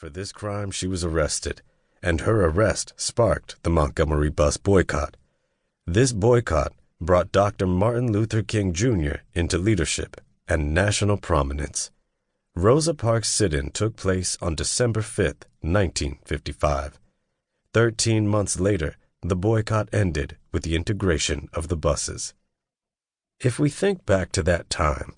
For this crime, she was arrested, and her arrest sparked the Montgomery bus boycott. This boycott brought Dr. Martin Luther King Jr. into leadership and national prominence. Rosa Parks' sit-in took place on December 5, 1955. 13 months later, the boycott ended with the integration of the buses. If we think back to that time,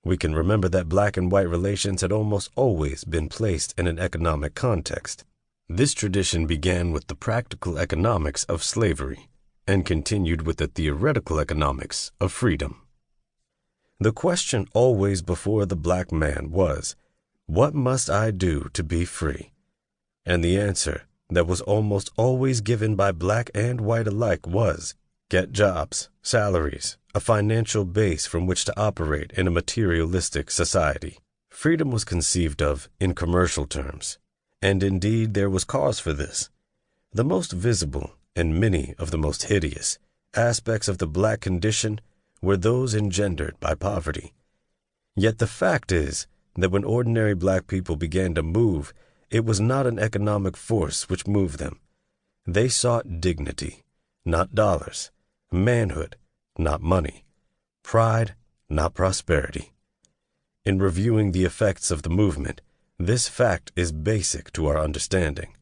we can remember that black and white relations had almost always been placed in an economic context. This tradition began with the practical economics of slavery and continued with the theoretical economics of freedom. The question always before the black man was, what must I do to be free? And the answer that was almost always given by black and white alike was, get jobs, salaries, a financial base from which to operate in a materialistic society. Freedom was conceived of in commercial terms, and indeed there was cause for this. The most visible and many of the most hideous aspects of the black condition were those engendered by poverty. Yet the fact is that when ordinary black people began to move, it was not an economic force which moved them. They sought dignity, not dollars, manhood, not money, pride, not prosperity. In reviewing the effects of the movement, this fact is basic to our understanding.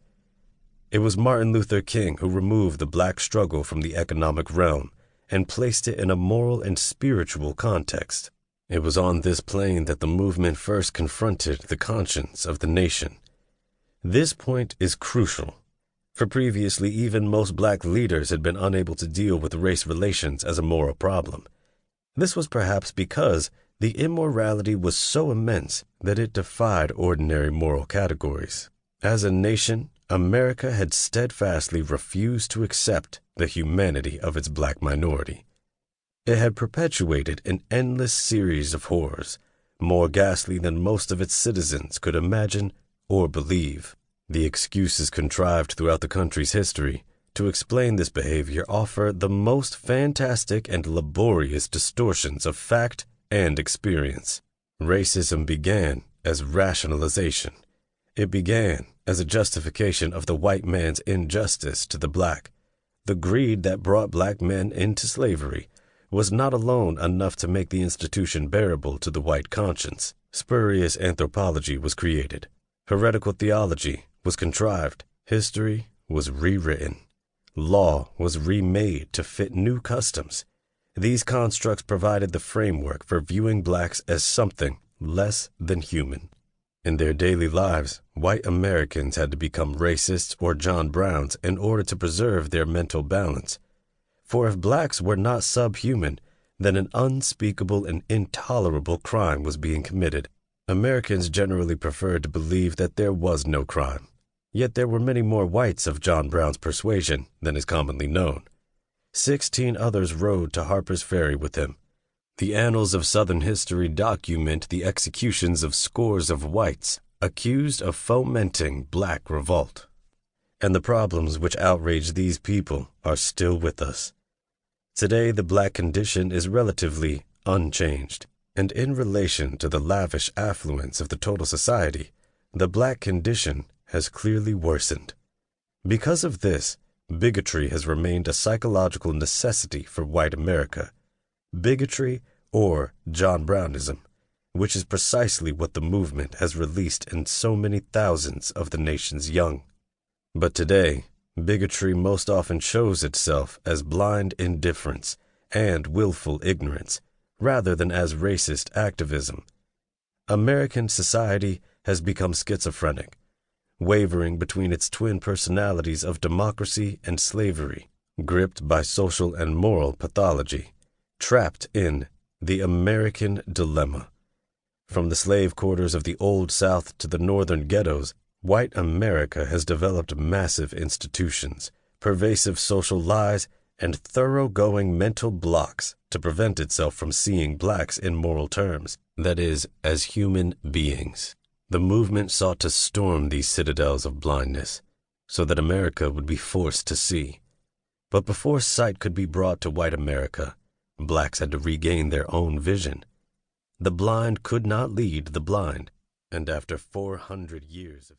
It was Martin Luther King who removed the black struggle from the economic realm and placed it in a moral and spiritual context. It was on this plane that the movement first confronted the conscience of the nation. This point is crucial, for previously even most black leaders had been unable to deal with race relations as a moral problem. This was perhaps because the immorality was so immense that it defied ordinary moral categories. As a nation, America had steadfastly refused to accept the humanity of its black minority. It had perpetuated an endless series of horrors, more ghastly than most of its citizens could imagine or believe. The excuses contrived throughout the country's history to explain this behavior offer the most fantastic and laborious distortions of fact and experience. Racism began as rationalization. It began as a justification of the white man's injustice to the black. The greed that brought black men into slavery was not alone enough to make the institution bearable to the white conscience. Spurious anthropology was created. Heretical theology was contrived. History was rewritten. Law was remade to fit new customs. These constructs provided the framework for viewing blacks as something less than human. In their daily lives, white Americans had to become racists or John Browns in order to preserve their mental balance. For if blacks were not subhuman, then an unspeakable and intolerable crime was being committed. Americans generally preferred to believe that there was no crime. Yet there were many more whites of John Brown's persuasion than is commonly known. 16 others rode to Harper's Ferry with him. The annals of Southern history document the executions of scores of whites accused of fomenting black revolt. And the problems which outraged these people are still with us. Today, the black condition is relatively unchanged, and in relation to the lavish affluence of the total society, the black condition has clearly worsened. Because of this, bigotry has remained a psychological necessity for white America. Bigotry, or John Brownism, which is precisely what the movement has released in so many thousands of the nation's young. But today, bigotry most often shows itself as blind indifference and willful ignorance, rather than as racist activism. American society has become schizophrenic, wavering between its twin personalities of democracy and slavery, gripped by social and moral pathology, trapped in the American dilemma. From the slave quarters of the Old South to the northern ghettos, white America has developed massive institutions, pervasive social lies, and thoroughgoing mental blocks to prevent itself from seeing blacks in moral terms, that is, as human beings. The movement sought to storm these citadels of blindness, so that America would be forced to see. But before sight could be brought to white America, blacks had to regain their own vision. The blind could not lead the blind, and after 400 years of